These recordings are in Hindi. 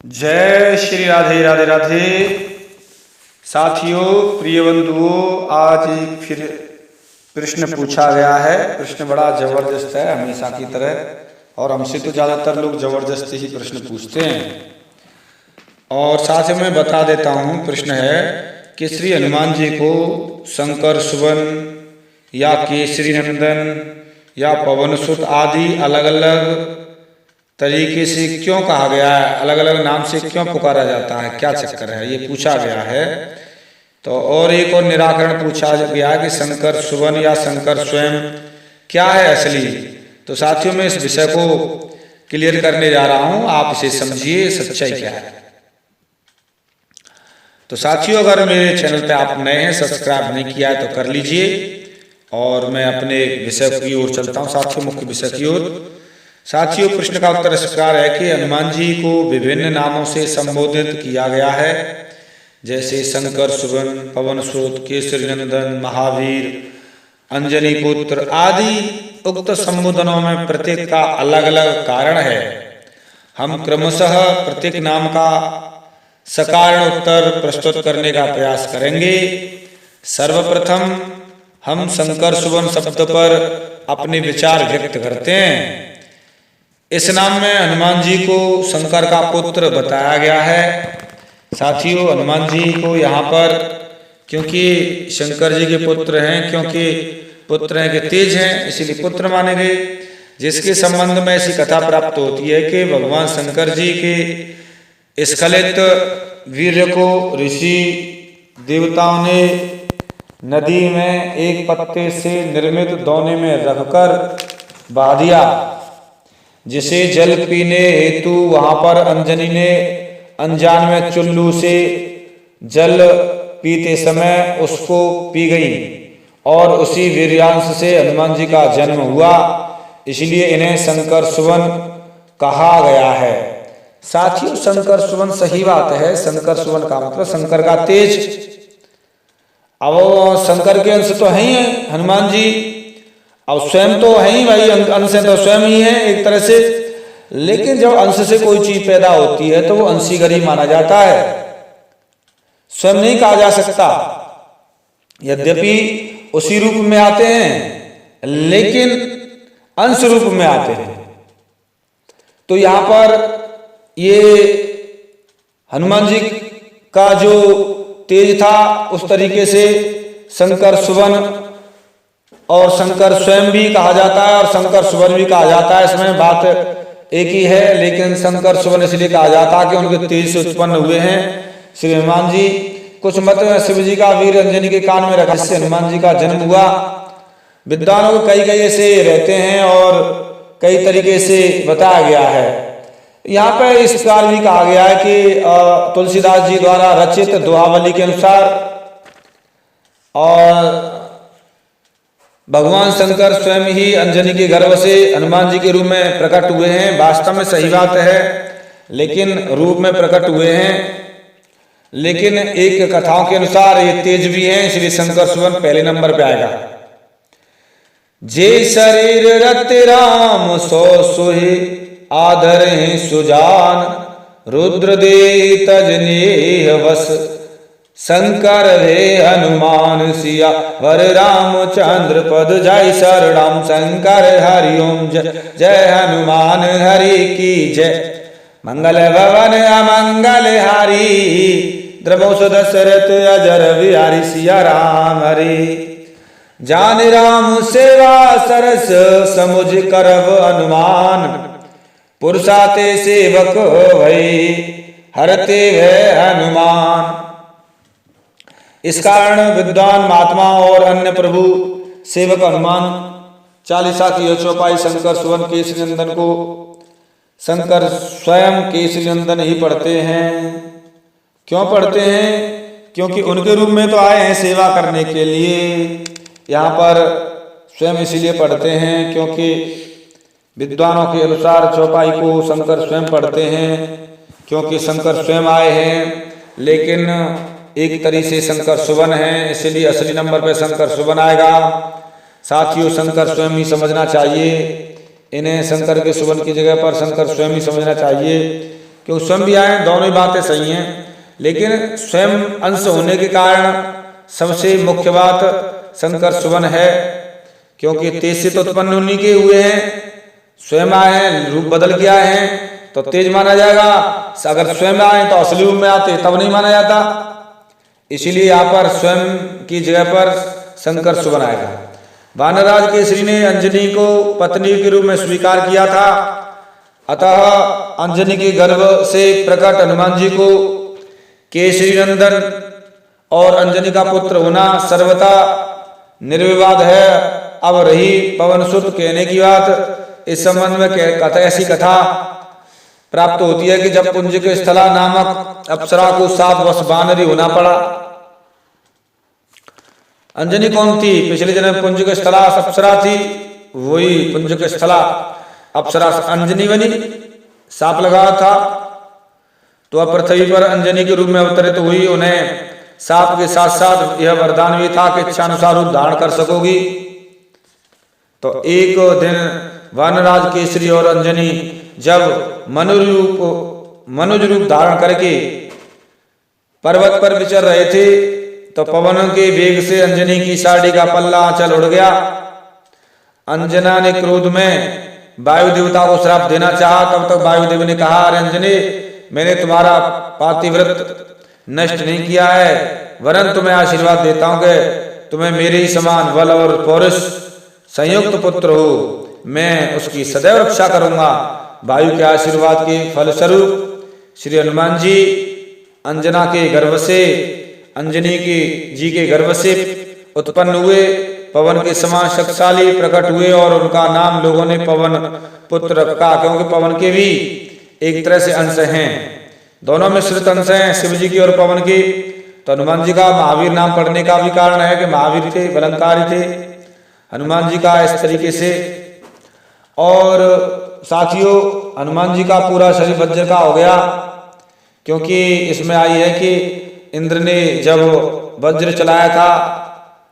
जय श्री राधे राधे राधे। साथियों, प्रिय बंधुओं, आज एक फिर प्रश्न पूछा गया है। प्रश्न बड़ा जबरदस्त है हमेशा की तरह, और हमसे तो ज़्यादातर लोग जबरदस्त ही प्रश्न पूछते हैं। और साथ ही मैं बता देता हूँ, प्रश्न है कि श्री हनुमान जी को शंकर सुवन या केसरी नंदन या पवन सुत आदि अलग अलग तरीके से क्यों कहा गया है, अलग अलग नाम से क्यों पुकारा जाता है, क्या चक्कर है, ये पूछा गया है। तो और एक और निराकरण पूछा गया है कि शंकर सुवन या शंकर स्वयं क्या है असली। तो साथियों, मैं इस विषय को क्लियर करने जा रहा हूं, आप इसे समझिए सच्चाई क्या है। तो साथियों, अगर मेरे चैनल पे आप नए हैं, सब्सक्राइब नहीं किया है तो कर लीजिए, और मैं अपने विषय की ओर चलता हूं। साथियों, मुख्य विषय की ओर। साथियों, प्रश्न का उत्तर इस प्रकार है कि हनुमान जी को विभिन्न नामों से संबोधित किया गया है, जैसे शंकर सुवन, पवन सुत, केसरी नंदन, महावीर, अंजनी पुत्र आदि। उक्त संबोधनों में प्रत्येक का अलग अलग कारण है। हम क्रमशः प्रत्येक नाम का सकारण उत्तर प्रस्तुत करने का प्रयास करेंगे। सर्वप्रथम हम शंकर सुवन शब्द पर अपने विचार व्यक्त करते हैं। इस नाम में हनुमान जी को शंकर का पुत्र बताया गया है। साथियों, हनुमान जी को यहाँ पर क्योंकि शंकर जी के पुत्र हैं, क्योंकि पुत्र हैं कि तेज हैं, इसीलिए पुत्र माने गए। जिसके संबंध में ऐसी कथा प्राप्त होती है कि भगवान शंकर जी के स्खलित वीर्य को ऋषि देवताओं ने नदी में एक पत्ते से निर्मित दोने में रखकर बहा दिया, जिसे जल पीने हेतु वहां पर अंजनी ने अनजान में चुल्लू से जल पीते समय उसको पी गई, और उसी वीर्यांश से हनुमान जी का जन्म हुआ। इसलिए इन्हें शंकर सुवन कहा गया है। साथियों, शंकर सुवन सही बात है। शंकर सुवन का मतलब शंकर का तेज। अब वो शंकर के अंश तो है ही है हनुमान जी, अब स्वयं तो है ही भाई, अंश तो स्वयं ही है एक तरह से। लेकिन जब अंश से कोई चीज पैदा होती है तो वो अंशीगर ही माना जाता है, स्वयं नहीं कहा जा सकता। यद्यपि उसी रूप में आते हैं, लेकिन अंश रूप में आते हैं। तो यहां पर ये हनुमान जी का जो तेज था, उस तरीके से शंकर सुवन और शंकर स्वयं भी कहा जाता है और शंकर सुवन भी कहा जाता है। इसमें बात एक ही है, लेकिन शंकर सुवन इसलिए कहा जाता है कि उनके तेज से उत्पन्न हुए हैं श्री हनुमान जी। कुछ मत में शिव जी का वीर अंजनी के कान में रखा, जिससे हनुमान जी का जन्म हुआ। विद्वानों को कई कई ऐसे रहते हैं और कई तरीके से बताया गया है। यहाँ पर इस प्रकार भी कहा गया है कि तुलसीदास जी द्वारा रचित दोहावली के अनुसार और भगवान शंकर स्वयं ही अंजनी के गर्भ से हनुमान जी के रूप में प्रकट हुए हैं। वास्तव में सही बात है, लेकिन रूप में प्रकट हुए हैं। लेकिन एक कथाओं के अनुसार ये तेज भी हैं, इसलिए शंकर सुवन पहले नंबर पे आएगा। जे शरीर रति राम सो सोहे आधर सुजान, रुद्र दे तजनेह वस शंकर रे हनुमान सिया वर रामचंद्र पद जय शरणम। शंकर हरिओम जय हनुमान हरि की जय। मंगल भवन अमंगल हारी, द्रवोस दशरथ अजर बिहारी। सिया राम हरि जान राम सेवा सरस समुझ करब अनुमान। पुरुषाते सेवक भई हरते भय हनुमान। इस कारण विद्वान महात्मा और अन्य प्रभु सेवक हनुमान चालीसा की चौपाई शंकर सुवन केसरी नंदन को शंकर स्वयं केसरी नंदन ही पढ़ते हैं। क्यों पढ़ते हैं? क्योंकि उनके रूप में तो आए हैं सेवा करने के लिए। यहाँ पर स्वयं इसीलिए पढ़ते हैं क्योंकि विद्वानों के अनुसार चौपाई को शंकर स्वयं पढ़ते हैं, क्योंकि शंकर स्वयं आए हैं। लेकिन एक तरीके से शंकर सुवन है, इसलिए असली नंबर पे शंकर सुवन आएगा। साथियों, शंकर स्वयं ही समझना चाहिए। इन्हें शंकर के सुवन की जगह पर शंकर स्वयं ही समझना चाहिए। क्योंकि स्वयं भी आए, दोनों ही बातें सही हैं, लेकिन स्वयं अंश होने के कारण सबसे मुख्य बात शंकर सुवन है, क्योंकि तेज से तो उत्पन्न उन्हीं के हुए हैं, स्वयं आए हैं, रूप बदल के आए हैं तो तेज माना जाएगा। अगर स्वयं आए तो असली रूप में आते तब नहीं माना जाता। इसीलिए यहाँ पर स्वयं की जगह पर शंकर सुवन आएगा। वानरराज केसरी ने अंजनी को पत्नी के रूप में स्वीकार किया था, अतः अंजनी के गर्भ से प्रकट हनुमान जी को केसरी नंदन और अंजनी का पुत्र होना सर्वथा निर्विवाद है। अब रही पवन सुत कहने की बात, इस संबंध में ऐसी कथा प्राप्त होती है कि जब पुंजिक स्थला नामक अप्सरा को 7 वर्ष वानरी होना पड़ा। अंजनी कौन थी? पिछले जन्म में पुंजिक स्थला अप्सरा थी, वही पुंजिक स्थला अप्सरा अंजनी बनी, साप लगा था तो अब पृथ्वी पर अंजनी के रूप में अवतरित हुई। उन्हें साप के साथ साथ यह वरदान भी था कि इच्छानुसार रूप धारण कर सकोगी। तो एक दिन वानराज केसरी और अंजनी जब मनुज रूप धारण करके पर्वत पर विचर रहे थे तो पवन के वेग से अंजनी की साड़ी का पल्ला आंचल उड़ गया। अंजना ने क्रोध में वायु देवता को श्राप देना चाहा, तब तक वायुदेव ने कहा, अरे अंजनी, मैंने तुम्हारा पातिव्रत नष्ट नहीं किया है, वरन तुम्हें आशीर्वाद देता हूं कि तुम्हें मेरे ही समान बल और पौरुष संयुक्त पुत्र हो, मैं उसकी सदैव रक्षा करूंगा। वायु के आशीर्वाद के फलस्वरूप श्री हनुमान जी अंजना के गर्भ से, अंजनी जी के गर्भ से उत्पन्न हुए, पवन के समान शक्तिशाली प्रकट हुए और उनका नाम लोगों ने पवन पुत्र रखा, क्योंकि पवन के भी एक तरह से अंश हैं, दोनों मिश्रित अंश हैं, शिव जी की और पवन की। तो हनुमान जी का महावीर नाम पढ़ने का भी कारण है कि महावीर थे, बलंकारी थे हनुमान जी का इस तरीके से। और साथियों, हनुमान जी का पूरा शरीर वज्र का हो गया, क्योंकि इसमें आई है कि इंद्र ने जब वज्र चलाया था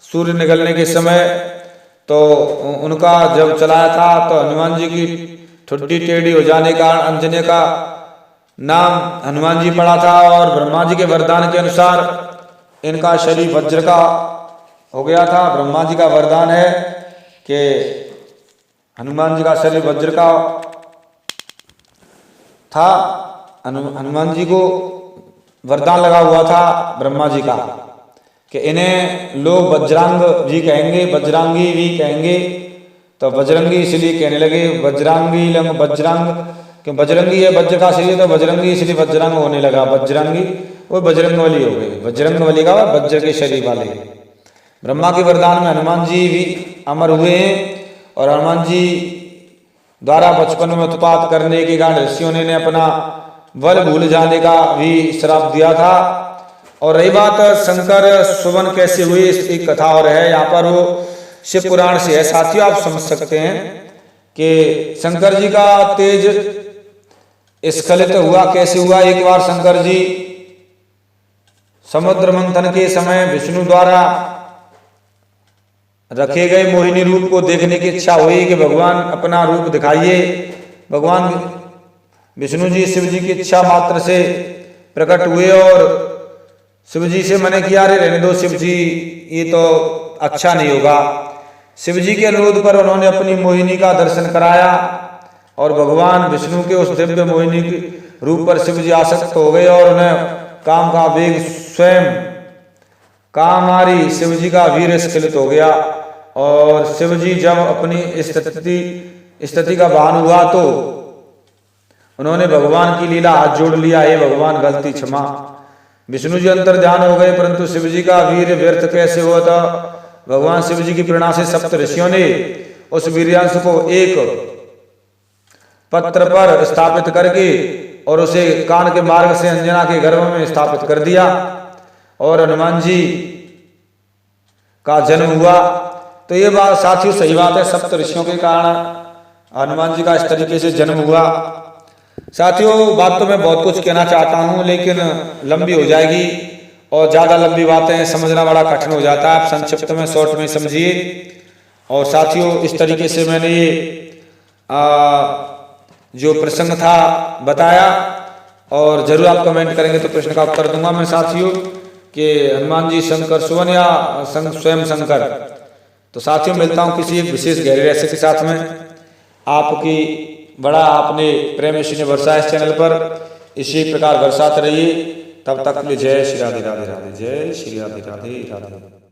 सूर्य निकलने के समय, तो उनका जब चलाया था तो हनुमान जी की ठुड्डी टेढ़ी हो जाने का अंजनी का नाम हनुमान जी पड़ा था, और ब्रह्मा जी के वरदान के अनुसार इनका शरीर वज्र का हो गया था। ब्रह्मा जी का वरदान है कि हनुमान जी का शरीर वज्र का था। हनुमान जी को वरदान लगा हुआ था ब्रह्मा जी का कि इन्हें लोग वज्रांग भी कहेंगे, वज्रांगी भी कहेंगे। तो बजरंगी इसलिए कहने लगे, वज्रांगी लंग वज्रांग, क्यों बजरंगी है वज्र का शरीर, तो बजरंगी इसलिए वज्रांग होने लगा। वज्रांगी वो बजरंगबली हो गई, बजरंगबली का वज्र के शरीर वाले। ब्रह्मा के वरदान में हनुमान जी भी अमर हुए हैं, और हनुमान जी द्वारा बचपन में उत्पात करने के कारण ऋषियों ने अपना बल भूल जाने का भी श्राप दिया था। और रही बात शंकर सुवन कैसे हुए, इसकी कथा और है यहाँ पर, वो शिव पुराण से है। साथियों, आप समझ सकते हैं कि शंकर जी का तेज स्खलित हुआ कैसे हुआ। एक बार शंकर जी समुद्र मंथन के समय विष्णु द्वारा रखे गए मोहिनी रूप को देखने की इच्छा हुई कि भगवान अपना रूप दिखाइए। भगवान विष्णु जी शिव जी की इच्छा मात्र से प्रकट हुए और शिव जी से मने किया, अरे रहने दो शिव जी, ये तो अच्छा नहीं होगा। शिव जी के अनुरोध पर उन्होंने अपनी मोहिनी का दर्शन कराया, और भगवान विष्णु के उस दिव्य मोहिनी के रूप पर शिव जी आसक्त हो गए, और उन्हें काम का वेग स्वयं कामारी शिव जी का वीर स्खलित हो गया। और शिव जी जब अपनी स्थिति का भान हुआ तो उन्होंने भगवान की लीला हाथ जोड़ लिया, हे भगवान गलती क्षमा। विष्णु जी अंतर ध्यान हो गए, परंतु शिव जी का वीर व्यर्थ कैसे हुआ था। भगवान शिव जी की प्रेरणा से सप्त ऋषियों ने उस वीर्यांश को एक पत्र पर स्थापित करके और उसे कान के मार्ग से अंजना के गर्भ में स्थापित कर दिया, और हनुमान जी का जन्म हुआ। तो ये बात साथियों सही बात है, सप्त ऋषियों के कारण हनुमान जी का इस तरीके से जन्म हुआ। साथियों, बात तो मैं बहुत कुछ कहना चाहता हूं, लेकिन लंबी हो जाएगी, और ज्यादा लंबी बातें समझना बड़ा कठिन हो जाता है। आप संक्षिप्त में शॉर्ट में समझिए। और साथियों, इस तरीके से मैंने ये जो प्रसंग था बताया, और जरूर आप कमेंट करेंगे तो प्रश्न का उत्तर दूंगा मैं साथियों कि हनुमान जी शंकर सुवन या स्वयं शंकर। तो साथियों मिलता हूँ किसी एक विशेष गहरे रहस्य के साथ में। आपकी बड़ा आपने प्रेम इसी ने बरसा इस चैनल पर, इसी प्रकार बरसाते रहिए। तब तक के लिए जय श्री राधे राधे राधे, जय श्री राधे राधे राधे।